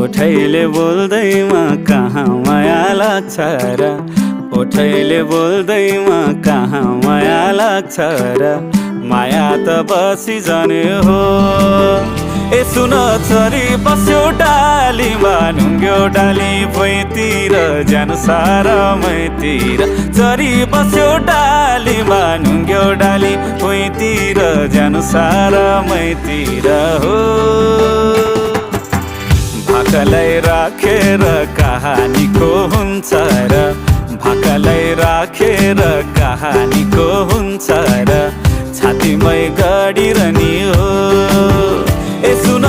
ओठैले बोल्दैमा कहाँ माया लाग्छ र ओठैले बोल्दैमा कहाँ माया लाग्छ र माया त बसी जाने हो ए सुन छोरी बस्यो डालीमा ढुङ्ग्यो डाली भुइँतिर जानु सारा मैतिर छोरी बस्यो डालीमा ढुङ्ग्यो डाली भुइँतिर जानु सारा मैतिर हो भाकालाई राखेर कहानीको हुन्छ र भाकालाई राखेर कहानीको हुन्छ र छातीमै गाडिरहने हो ए सुन